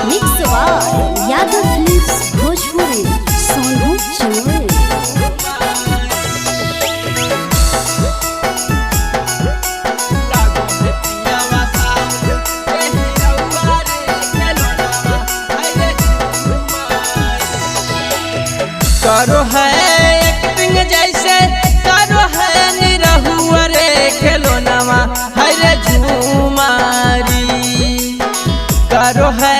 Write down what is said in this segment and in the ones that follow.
Mix by Yadav films Bhojpuri Sonu Chauhan. करो है acting जैसे करो है निरहुआ रे खिलौनावा है रे झूमारी। करो है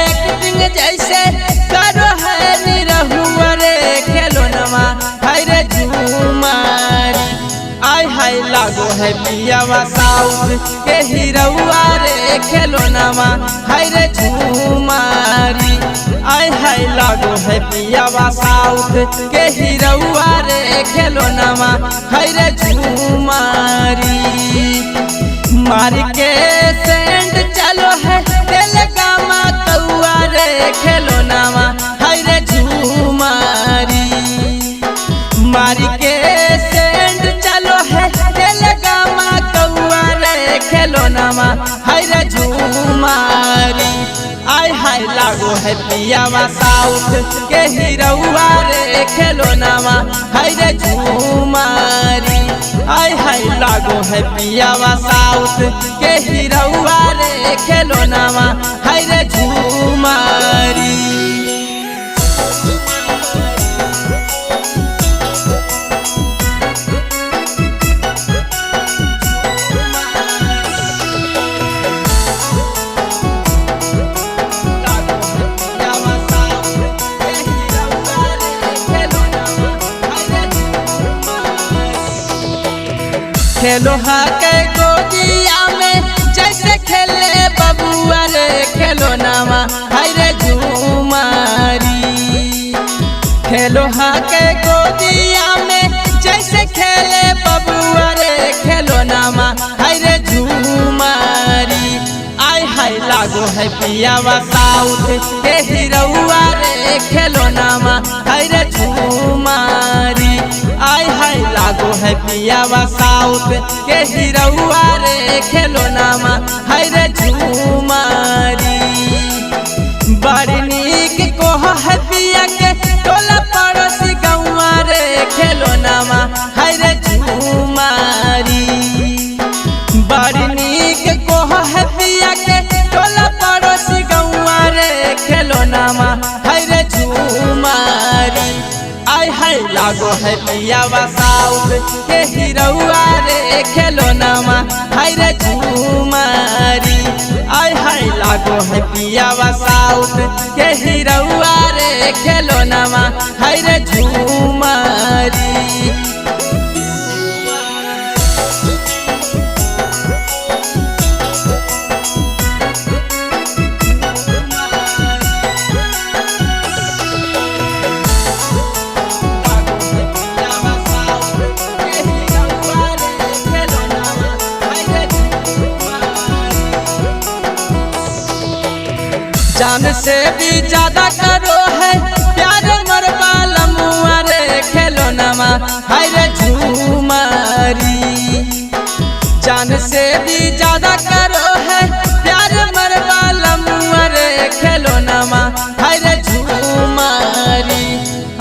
एक्टिंग जैसे करो है निरहुआ रे खिलौनावा है रे झूमारी। आय हाय लागो है पियावा साउथ के हीरोआ रे खिलौनावा है रे झूमारी। आय हाय लागो है पियावा साउथ के हीरोआ रे खिलौनावा है रे झूमारी। मार के सेंड चलो है तेलगामा कौआ रे खिलौनावा है रे झूमारी। मार के सेंड चलो है तेलगामा कौआ रे खिलौनावा है रे झूमारी। आय हाय लागो है पियावा साउथ के हीरोआ रे खिलौनावा है रे झूमारी। आय हाय लागो है पियावा साउथ के हीरोआ रे खिलौनावा है रे झूमारी। खेलो हा के गोदिया में जैसे खेले बबुआ रे खिलौनावा है रे झूमारी। खेलो हा के गोदिया में जैसे खेले बबुआ रे खिलौनावा है रे झूमारी। आय हाय लागो है पियावा साउथ के हीरोआ रे खिलौनावा है रे झूमारी। आय हाय लागो है पियावा साउथ के हीरोआ रे खिलौनावा है रे झूमारी। बड़ी नीक को है पिया के टोला पड़ोसी गौआ रे खिलौनावा है रे झूमारी। बड़ी नीक को है पिया के टोला पड़ोसी गौआ रे खिलौनावा है रे झूमारी। आय हाय लागो है पियावा साउथ के हीरोआ रे खिलौनावा है रे झूमारी। आय हाय लागो है पियावा साउथ के हीरोआ रे खिलौनावा है रे झूमारी। जान से भी ज्यादा करो है प्यार मरवा लमुआ रे खिलौनावा है रे झूमारी। जान से भी ज्यादा करो है प्यार मरवा लमुआ रे खिलौनावा है रे झूमारी।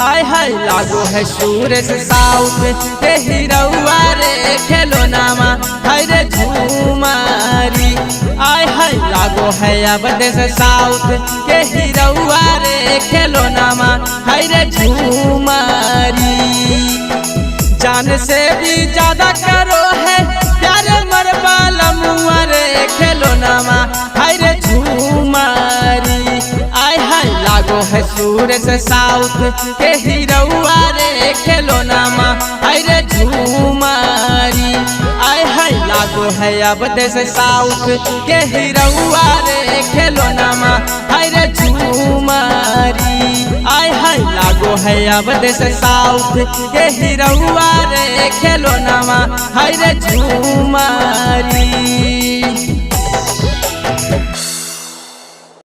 आय हाय लागो है सूरज साउथ के हीरोआ रे खिलौनावा है रे झूमारी। आय हाय लागो है अब देश साउथ के हीरोआ रे खिलौनावा है रे झूमारी। जान से भी ज्यादा करो है प्यार मरवा लमुआ रे खिलौनावा है रे झूमारी। आय हाय लागो है सूरज साउथ के हीरोआ रे खिलौनावा है रे झूमारी। आय हाय लागो है अब देश साउथ के हीरोआ रे खिलौनावा है रे झूमारी। आय हाय लागो है अब देश साउथ के हीरोआ रे खिलौनावा है रे झूमारी।